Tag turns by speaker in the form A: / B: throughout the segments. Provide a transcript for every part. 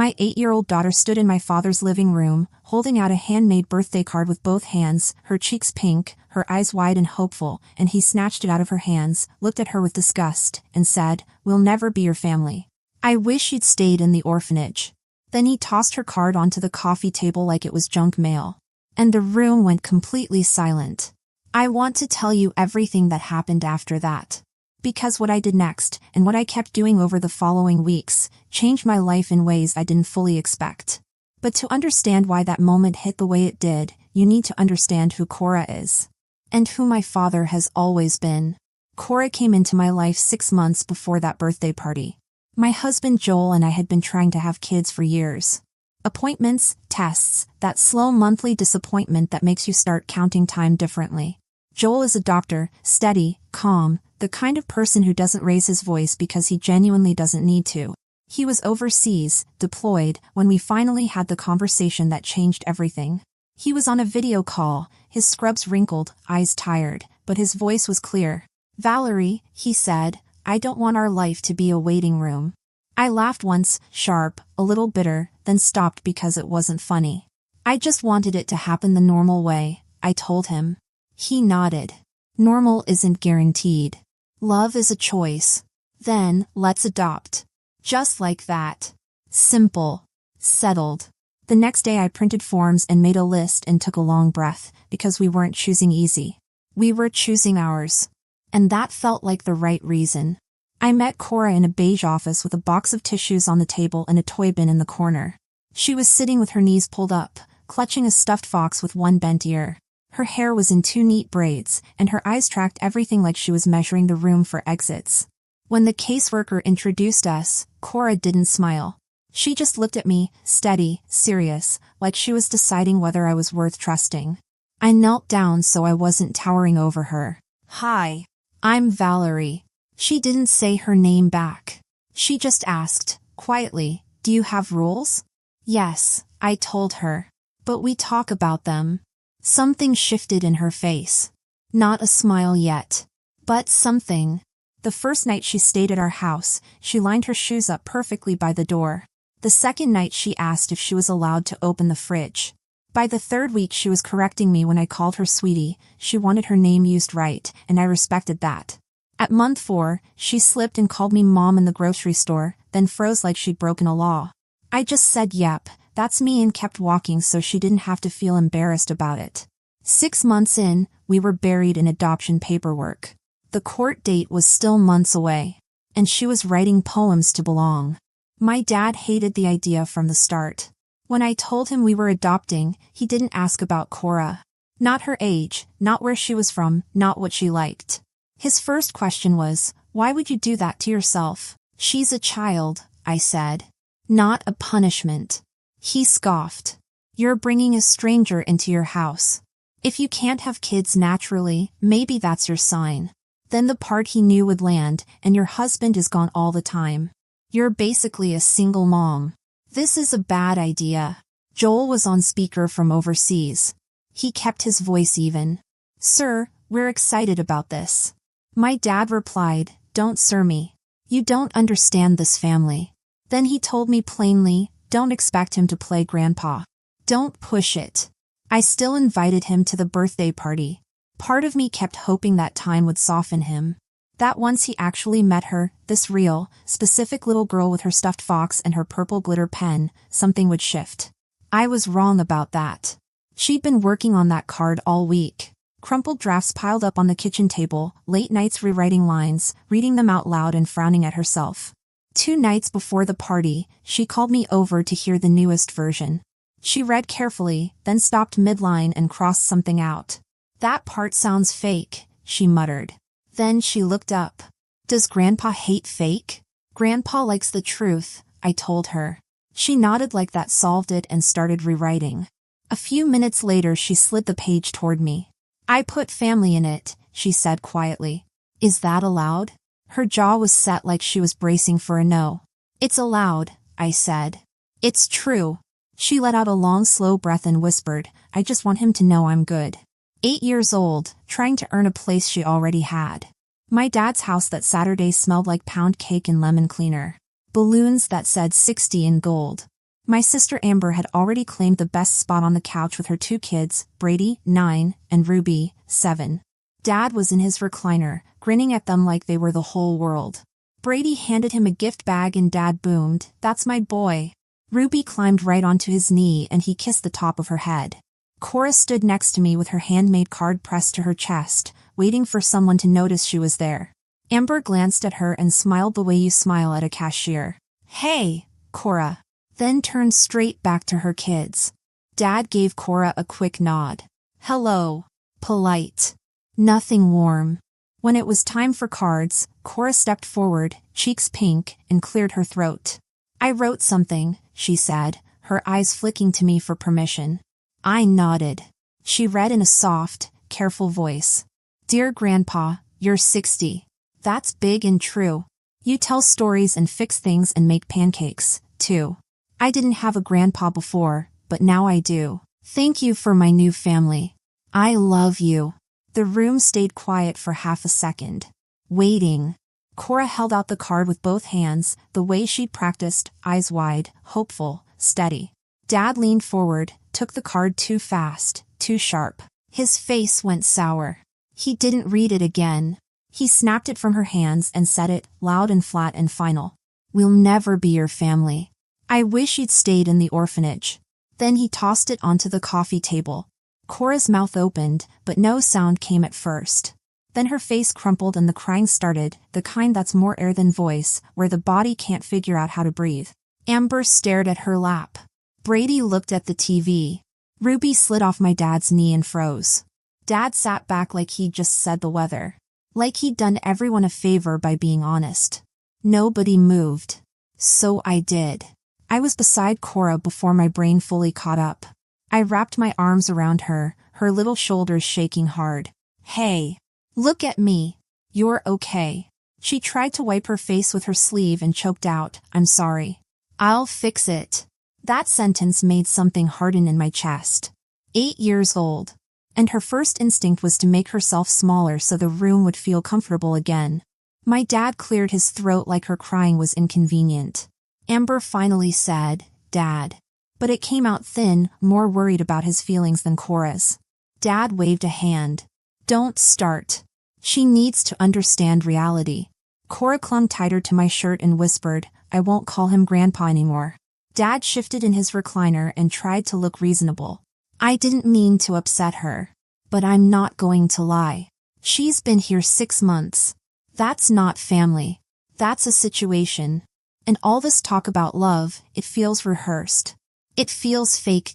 A: My 8-year-old daughter stood in my father's living room, holding out a handmade birthday card with both hands, her cheeks pink, her eyes wide and hopeful, and he snatched it out of her hands, looked at her with disgust, and said, "We'll never be your family. I wish you'd stayed in the orphanage." Then he tossed her card onto the coffee table like it was junk mail. And the room went completely silent. I want to tell you everything that happened after that. Because what I did next, and what I kept doing over the following weeks, changed my life in ways I didn't fully expect. But to understand why that moment hit the way it did, you need to understand who Kora is. And who my father has always been. Kora came into my life 6 months before that birthday party. My husband Joel and I had been trying to have kids for years. Appointments, tests, that slow monthly disappointment that makes you start counting time differently. Joel is a doctor, steady, calm, the kind of person who doesn't raise his voice because he genuinely doesn't need to. He was overseas, deployed, when we finally had the conversation that changed everything. He was on a video call, his scrubs wrinkled, eyes tired, but his voice was clear. "Valerie," he said, "I don't want our life to be a waiting room." I laughed once, sharp, a little bitter, then stopped because it wasn't funny. "I just wanted it to happen the normal way," I told him. He nodded. "Normal isn't guaranteed. Love is a choice. Then, let's adopt." Just like that. Simple. Settled. The next day I printed forms and made a list and took a long breath, because we weren't choosing easy. We were choosing ours. And that felt like the right reason. I met Kora in a beige office with a box of tissues on the table and a toy bin in the corner. She was sitting with her knees pulled up, clutching a stuffed fox with one bent ear. Her hair was in 2 neat braids, and her eyes tracked everything like she was measuring the room for exits. When the caseworker introduced us, Kora didn't smile. She just looked at me, steady, serious, like she was deciding whether I was worth trusting. I knelt down so I wasn't towering over her. "Hi. I'm Valerie." She didn't say her name back. She just asked, quietly, "Do you have rules?" "Yes," I told her. "But we talk about them." Something shifted in her face. Not a smile yet. But something. The first night she stayed at our house, she lined her shoes up perfectly by the door. The second night she asked if she was allowed to open the fridge. By the 3rd week she was correcting me when I called her sweetie. She wanted her name used right, and I respected that. At month 4, she slipped and called me mom in the grocery store, then froze like she'd broken a law. I just said yep, that's me, and kept walking so she didn't have to feel embarrassed about it. 6 months in, we were buried in adoption paperwork. The court date was still months away. And she was writing poems to belong. My dad hated the idea from the start. When I told him we were adopting, he didn't ask about Kora. Not her age, not where she was from, not what she liked. His first question was, "Why would you do that to yourself?" "She's a child," I said. "Not a punishment." He scoffed. "You're bringing a stranger into your house. If you can't have kids naturally, maybe that's your sign." Then the part he knew would land, "And your husband is gone all the time. You're basically a single mom." "This is a bad idea." Joel was on speaker from overseas. He kept his voice even. "Sir, we're excited about this." My dad replied, "Don't sir me. You don't understand this family." Then he told me plainly, "Don't expect him to play grandpa. Don't push it." I still invited him to the birthday party. Part of me kept hoping that time would soften him. That once he actually met her, this real, specific little girl with her stuffed fox and her purple glitter pen, something would shift. I was wrong about that. She'd been working on that card all week. Crumpled drafts piled up on the kitchen table, late nights rewriting lines, reading them out loud and frowning at herself. 2 nights before the party, she called me over to hear the newest version. She read carefully, then stopped midline and crossed something out. "That part sounds fake," she muttered. Then she looked up. "Does Grandpa hate fake?" "Grandpa likes the truth," I told her. She nodded like that solved it and started rewriting. A few minutes later she slid the page toward me. "I put family in it," she said quietly. "Is that allowed?" Her jaw was set like she was bracing for a no. "It's allowed," I said. "It's true." She let out a long slow breath and whispered, "I just want him to know I'm good." 8 years old, trying to earn a place she already had. My dad's house that Saturday smelled like pound cake and lemon cleaner. Balloons that said 60 in gold. My sister Amber had already claimed the best spot on the couch with her 2 kids, Brady, 9, and Ruby, 7. Dad was in his recliner, grinning at them like they were the whole world. Brady handed him a gift bag and Dad boomed, "That's my boy." Ruby climbed right onto his knee and he kissed the top of her head. Kora stood next to me with her handmade card pressed to her chest, waiting for someone to notice she was there. Amber glanced at her and smiled the way you smile at a cashier. "Hey, Kora." Then turned straight back to her kids. Dad gave Kora a quick nod. "Hello." Polite. Nothing warm. When it was time for cards, Kora stepped forward, cheeks pink, and cleared her throat. "I wrote something," she said, her eyes flicking to me for permission. I nodded. She read in a soft, careful voice. "Dear Grandpa, you're 60. That's big and true. You tell stories and fix things and make pancakes, too. I didn't have a grandpa before, but now I do. Thank you for my new family. I love you." The room stayed quiet for half a second. Waiting. Kora held out the card with both hands, the way she'd practiced, eyes wide, hopeful, steady. Dad leaned forward, took the card too fast, too sharp. His face went sour. He didn't read it again. He snapped it from her hands and said it, loud and flat and final. "We'll never be your family. I wish you'd stayed in the orphanage." Then he tossed it onto the coffee table. Kora's mouth opened, but no sound came at first. Then her face crumpled and the crying started, the kind that's more air than voice, where the body can't figure out how to breathe. Amber stared at her lap. Brady looked at the TV. Ruby slid off my dad's knee and froze. Dad sat back like he'd just said the weather. Like he'd done everyone a favor by being honest. Nobody moved. So I did. I was beside Kora before my brain fully caught up. I wrapped my arms around her, her little shoulders shaking hard. "Hey, look at me. You're okay." She tried to wipe her face with her sleeve and choked out, "I'm sorry. I'll fix it." That sentence made something harden in my chest. 8 years old. And her first instinct was to make herself smaller so the room would feel comfortable again. My dad cleared his throat like her crying was inconvenient. Amber finally said, "Dad." But it came out thin, more worried about his feelings than Kora's. Dad waved a hand. "Don't start. She needs to understand reality." Kora clung tighter to my shirt and whispered, "I won't call him Grandpa anymore." Dad shifted in his recliner and tried to look reasonable. "I didn't mean to upset her. But I'm not going to lie. She's been here 6 months. That's not family. That's a situation. And all this talk about love, it feels rehearsed. It feels fake.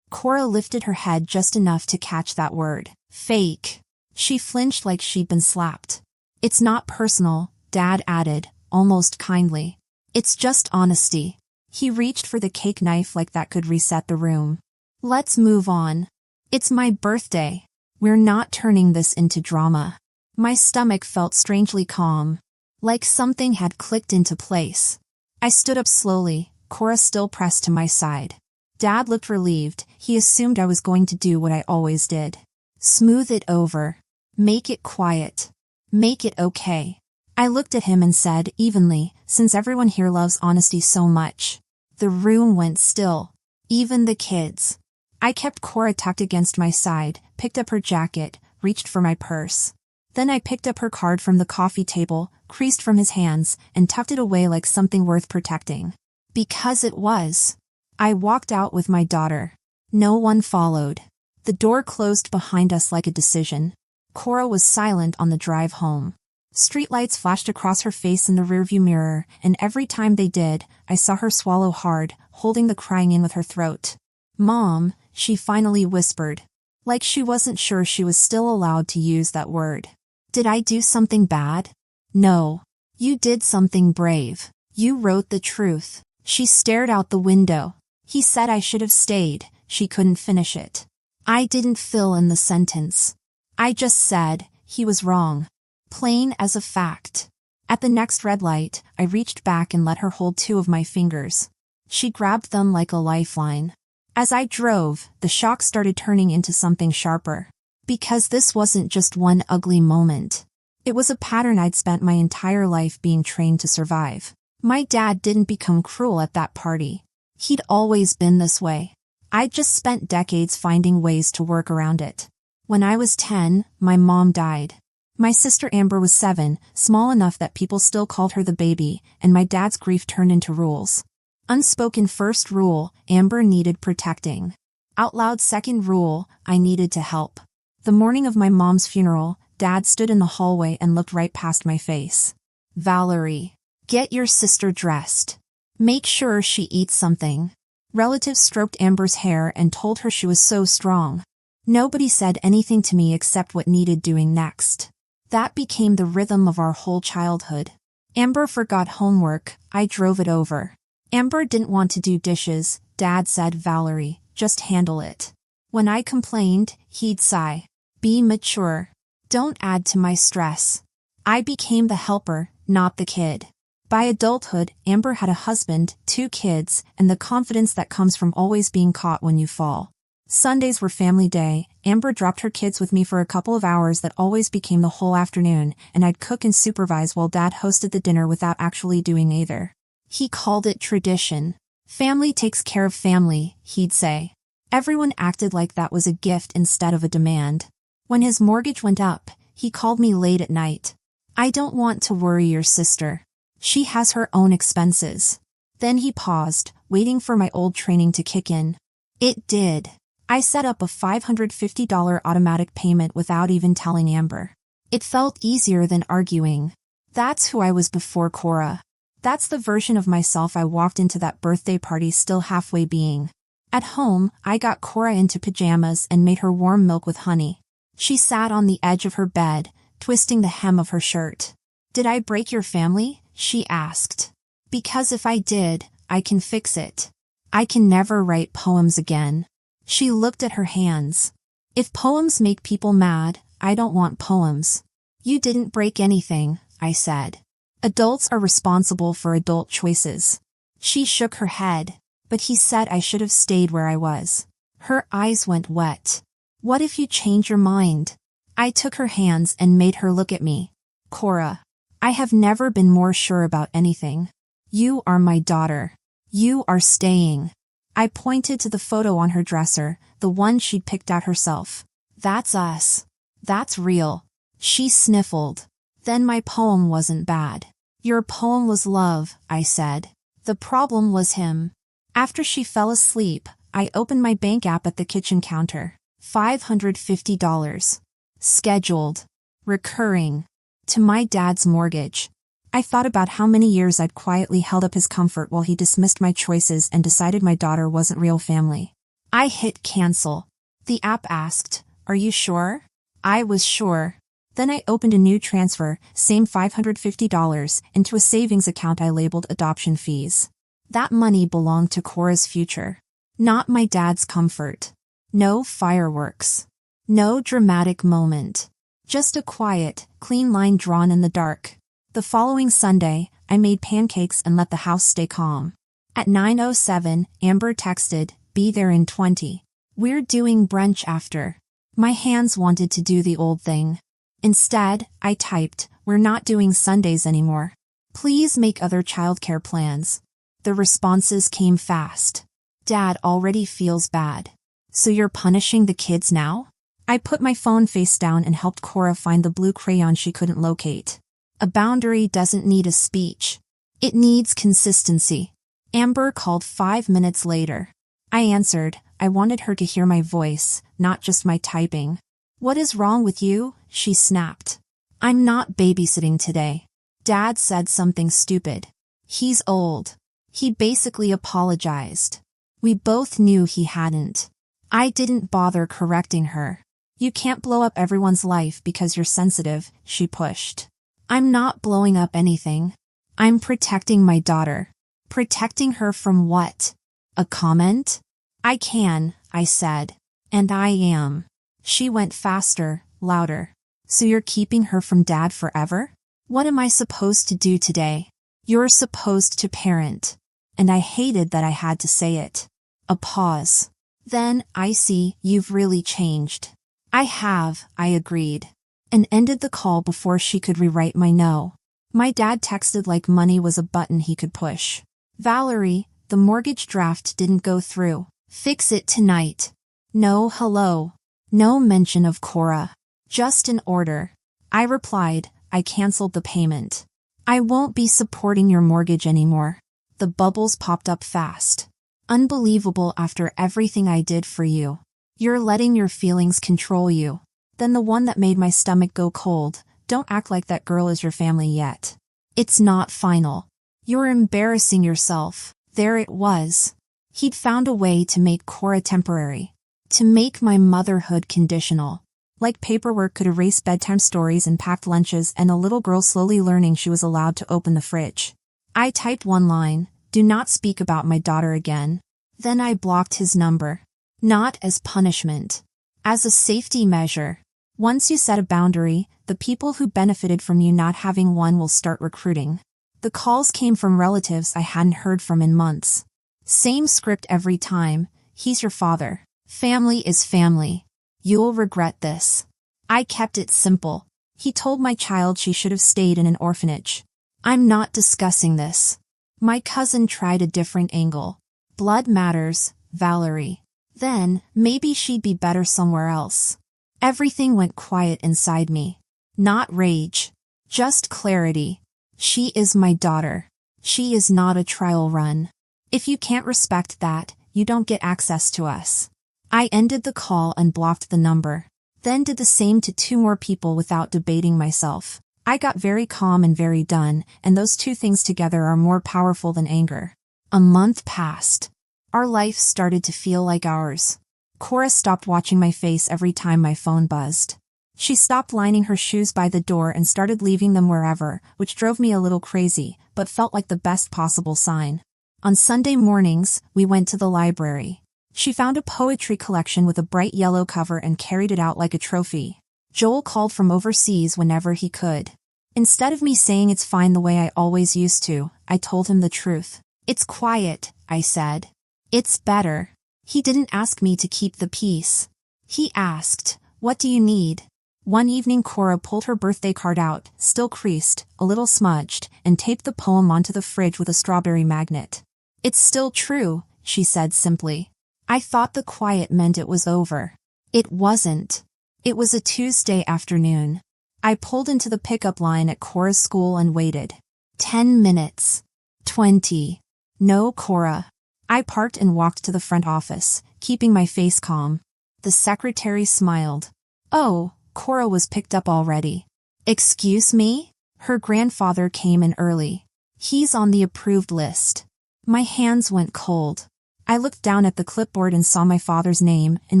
A: Kora lifted her head just enough to catch that word. Fake. She flinched like she'd been slapped. "It's not personal," Dad added, almost kindly. "It's just honesty." He reached for the cake knife like that could reset the room. "Let's move on. It's my birthday. We're not turning this into drama." My stomach felt strangely calm. Like something had clicked into place. I stood up slowly, Kora still pressed to my side. Dad looked relieved. He assumed I was going to do what I always did. Smooth it over. Make it quiet. Make it okay. I looked at him and said, evenly, since everyone here loves honesty so much. The room went still. Even the kids. I kept Kora tucked against my side, picked up her jacket, reached for my purse. Then I picked up her card from the coffee table, creased from his hands, and tucked it away like something worth protecting. Because it was. I walked out with my daughter. No one followed. The door closed behind us like a decision. Kora was silent on the drive home. Streetlights flashed across her face in the rearview mirror, and every time they did, I saw her swallow hard, holding the crying in with her throat. "Mom," she finally whispered. Like she wasn't sure she was still allowed to use that word. "Did I do something bad?" "No. You did something brave. You wrote the truth." She stared out the window. "He said I should have stayed." She couldn't finish it. I didn't fill in the sentence. I just said, he was wrong. Plain as a fact. At the next red light, I reached back and let her hold 2 of my fingers. She grabbed them like a lifeline. As I drove, the shock started turning into something sharper. Because this wasn't just one ugly moment. It was a pattern I'd spent my entire life being trained to survive. My dad didn't become cruel at that party. He'd always been this way. I'd just spent decades finding ways to work around it. When I was 10, my mom died. My sister Amber was 7, small enough that people still called her the baby, and my dad's grief turned into rules. Unspoken first rule, Amber needed protecting. Out loud second rule, I needed to help. The morning of my mom's funeral, Dad stood in the hallway and looked right past my face. Valerie, get your sister dressed. Make sure she eats something. Relatives stroked Amber's hair and told her she was so strong. Nobody said anything to me except what needed doing next. That became the rhythm of our whole childhood. Amber forgot homework, I drove it over. Amber didn't want to do dishes, Dad said, Valerie, just handle it. When I complained, he'd sigh. Be mature. Don't add to my stress. I became the helper, not the kid. By adulthood, Amber had a husband, 2 kids, and the confidence that comes from always being caught when you fall. Sundays were family day. Amber dropped her kids with me for a couple of hours that always became the whole afternoon, and I'd cook and supervise while Dad hosted the dinner without actually doing either. He called it tradition. Family takes care of family, he'd say. Everyone acted like that was a gift instead of a demand. When his mortgage went up, he called me late at night. I don't want to worry your sister. She has her own expenses. Then he paused, waiting for my old training to kick in. It did. I set up a $550 automatic payment without even telling Amber. It felt easier than arguing. That's who I was before Kora. That's the version of myself I walked into that birthday party still halfway being. At home, I got Kora into pajamas and made her warm milk with honey. She sat on the edge of her bed, twisting the hem of her shirt. Did I break your family? She asked. Because if I did, I can fix it. I can never write poems again. She looked at her hands. If poems make people mad, I don't want poems. You didn't break anything, I said. Adults are responsible for adult choices. She shook her head. But he said I should have stayed where I was. Her eyes went wet. What if you change your mind? I took her hands and made her look at me. Kora, I have never been more sure about anything. You are my daughter. You are staying. I pointed to the photo on her dresser, the one she'd picked out herself. That's us. That's real. She sniffled. Then my poem wasn't bad. Your poem was love, I said. The problem was him. After she fell asleep, I opened my bank app at the kitchen counter. $550. Scheduled. Recurring. To my dad's mortgage. I thought about how many years I'd quietly held up his comfort while he dismissed my choices and decided my daughter wasn't real family. I hit cancel. The app asked, "Are you sure?" I was sure. Then I opened a new transfer, same $550, into a savings account I labeled adoption fees. That money belonged to Kora's future. Not my dad's comfort. No fireworks. No dramatic moment. Just a quiet, clean line drawn in the dark. The following Sunday, I made pancakes and let the house stay calm. At 9:07, Amber texted, "Be there in 20. We're doing brunch after." My hands wanted to do the old thing. Instead, I typed, "We're not doing Sundays anymore. Please make other childcare plans." The responses came fast. "Dad already feels bad. So you're punishing the kids now?" I put my phone face down and helped Kora find the blue crayon she couldn't locate. A boundary doesn't need a speech. It needs consistency. Amber called 5 minutes later. I answered. I wanted her to hear my voice, not just my typing. "What is wrong with you?" she snapped. "I'm not babysitting today. Dad said something stupid. He's old." He basically apologized. We both knew he hadn't. I didn't bother correcting her. "You can't blow up everyone's life because you're sensitive," she pushed. "I'm not blowing up anything. I'm protecting my daughter." Protecting her from what? A comment? "I can," I said. "And I am." She went faster, louder. "So you're keeping her from Dad forever? What am I supposed to do today?" "You're supposed to parent." And I hated that I had to say it. A pause. "Then, I see, you've really changed." "I have," I agreed. And ended the call before she could rewrite my no. My dad texted like money was a button he could push. "Valerie, The mortgage draft didn't go through. Fix it tonight. No hello. No mention of Kora. Just an order. I replied, I canceled the payment. I won't be supporting your mortgage anymore. The bubbles popped up fast. Unbelievable after everything I did for you. You're letting your feelings control you. Then the one that made my stomach go cold, don't act like that girl is your family yet. It's not final. You're embarrassing yourself. There it was. He'd found a way to make Kora temporary. To make my motherhood conditional. Like paperwork could erase bedtime stories and packed lunches and a little girl slowly learning she was allowed to open the fridge. I typed one line, do not speak about my daughter again. Then I blocked his number. Not as punishment. As a safety measure. Once you set a boundary, the people who benefited from you not having one will start recruiting. The calls came from relatives I hadn't heard from in months. Same script every time, he's your father. Family is family. You'll regret this. I kept it simple. He told my child she should have stayed in an orphanage. I'm not discussing this. My cousin tried a different angle. Blood matters, Valerie. Then, maybe she'd be better somewhere else. Everything went quiet inside me. Not rage. Just clarity. She is my daughter. She is not a trial run. If you can't respect that, you don't get access to us. I ended the call and blocked the number. Then did the same to 2 more people without debating myself. I got very calm and very done, and those 2 things together are more powerful than anger. A month passed. Our life started to feel like ours. Kora stopped watching my face every time my phone buzzed. She stopped lining her shoes by the door and started leaving them wherever, which drove me a little crazy, but felt like the best possible sign. On Sunday mornings, we went to the library. She found a poetry collection with a bright yellow cover and carried it out like a trophy. Joel called from overseas whenever he could. Instead of me saying it's fine the way I always used to, I told him the truth. It's quiet, I said. It's better. He didn't ask me to keep the peace. He asked, what do you need? One evening Kora pulled her birthday card out, still creased, a little smudged, and taped the poem onto the fridge with a strawberry magnet. It's still true, she said simply. I thought the quiet meant it was over. It wasn't. It was a Tuesday afternoon. I pulled into the pickup line at Kora's school and waited. 10 minutes. 20. No Kora. I parked and walked to the front office, keeping my face calm. The secretary smiled. Oh, Kora was picked up already. Excuse me? Her grandfather came in early. He's on the approved list. My hands went cold. I looked down at the clipboard and saw my father's name, in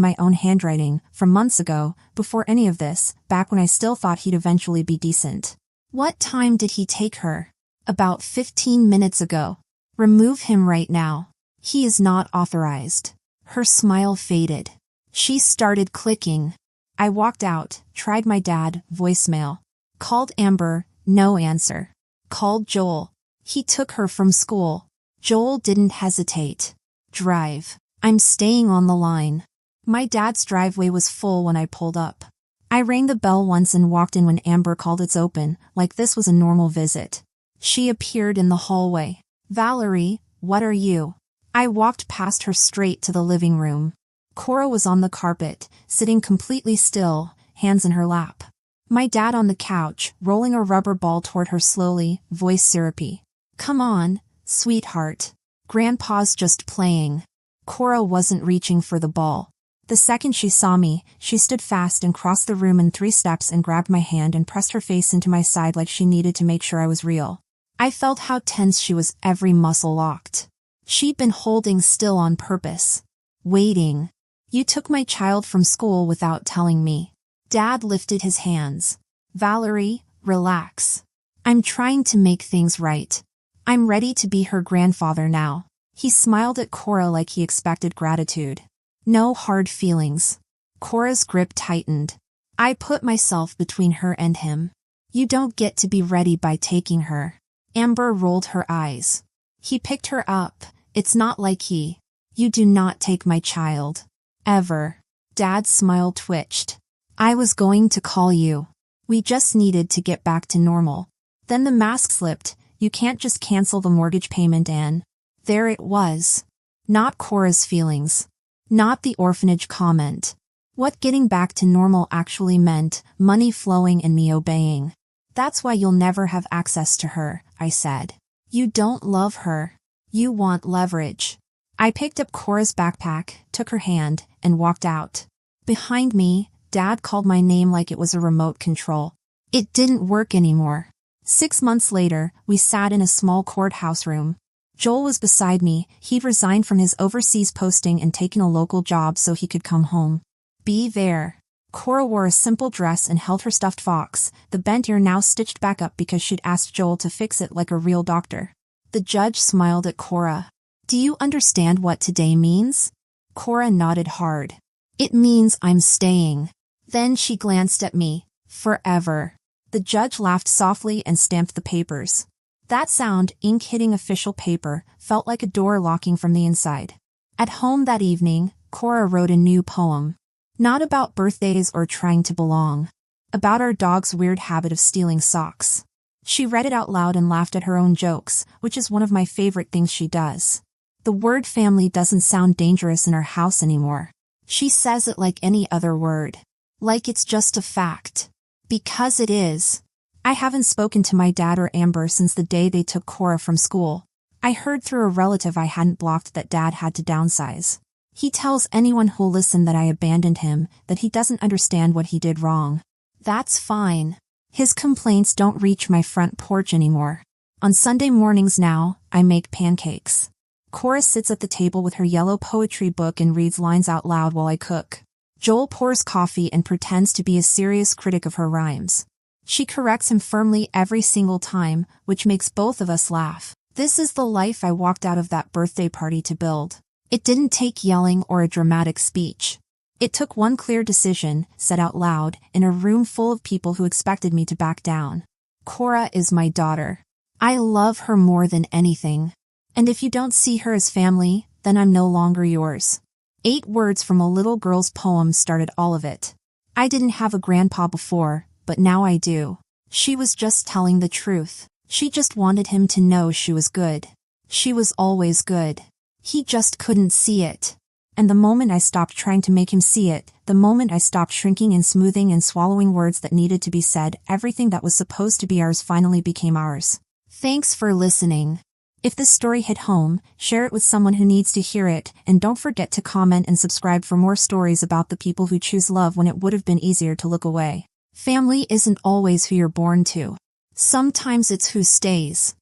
A: my own handwriting, from months ago, before any of this, back when I still thought he'd eventually be decent. What time did he take her? About 15 minutes ago. Remove him right now. He is not authorized. Her smile faded. She started clicking. I walked out, tried my dad, voicemail. Called Amber, no answer. Called Joel. He took her from school. Joel didn't hesitate. Drive. I'm staying on the line. My dad's driveway was full when I pulled up. I rang the bell once and walked in when Amber called it's open, like this was a normal visit. She appeared in the hallway. Valerie, what are you? I walked past her straight to the living room. Kora was on the carpet, sitting completely still, hands in her lap. My dad on the couch, rolling a rubber ball toward her slowly, voice syrupy. Come on, sweetheart. Grandpa's just playing. Kora wasn't reaching for the ball. The second she saw me, she stood fast and crossed the room in 3 steps and grabbed my hand and pressed her face into my side like she needed to make sure I was real. I felt how tense she was, every muscle locked. She'd been holding still on purpose. Waiting. You took my child from school without telling me. Dad lifted his hands. Valerie, relax. I'm trying to make things right. I'm ready to be her grandfather now. He smiled at Kora like he expected gratitude. No hard feelings. Kora's grip tightened. I put myself between her and him. You don't get to be ready by taking her. Amber rolled her eyes. He picked her up. It's not like he. You do not take my child. Ever. Dad's smile twitched. I was going to call you. We just needed to get back to normal. Then the mask slipped. You can't just cancel the mortgage payment and... There it was. Not Kora's feelings. Not the orphanage comment. What getting back to normal actually meant, money flowing and me obeying. That's why you'll never have access to her, I said. You don't love her. You want leverage. I picked up Kora's backpack, took her hand, and walked out. Behind me, Dad called my name like it was a remote control. It didn't work anymore. 6 months later, we sat in a small courthouse room. Joel was beside me. He'd resigned from his overseas posting and taken a local job so he could come home. Be there. Kora wore a simple dress and held her stuffed fox, the bent ear now stitched back up because she'd asked Joel to fix it like a real doctor. The judge smiled at Kora. Do you understand what today means? Kora nodded hard. It means I'm staying. Then she glanced at me. Forever. The judge laughed softly and stamped the papers. That sound, ink hitting official paper, felt like a door locking from the inside. At home that evening, Kora wrote a new poem. Not about birthdays or trying to belong. About our dog's weird habit of stealing socks. She read it out loud and laughed at her own jokes, which is one of my favorite things she does. The word family doesn't sound dangerous in our house anymore. She says it like any other word. Like it's just a fact. Because it is. I haven't spoken to my dad or Amber since the day they took Kora from school. I heard through a relative I hadn't blocked that Dad had to downsize. He tells anyone who'll listen that I abandoned him, that he doesn't understand what he did wrong. That's fine. His complaints don't reach my front porch anymore. On Sunday mornings now, I make pancakes. Kora sits at the table with her yellow poetry book and reads lines out loud while I cook. Joel pours coffee and pretends to be a serious critic of her rhymes. She corrects him firmly every single time, which makes both of us laugh. This is the life I walked out of that birthday party to build. It didn't take yelling or a dramatic speech. It took one clear decision, said out loud, in a room full of people who expected me to back down. Kora is my daughter. I love her more than anything. And if you don't see her as family, then I'm no longer yours. 8 words from a little girl's poem started all of it. I didn't have a grandpa before, but now I do. She was just telling the truth. She just wanted him to know she was good. She was always good. He just couldn't see it. And the moment I stopped trying to make him see it, the moment I stopped shrinking and smoothing and swallowing words that needed to be said, everything that was supposed to be ours finally became ours. Thanks for listening. If this story hit home, share it with someone who needs to hear it, and don't forget to comment and subscribe for more stories about the people who choose love when it would have been easier to look away. Family isn't always who you're born to. Sometimes it's who stays.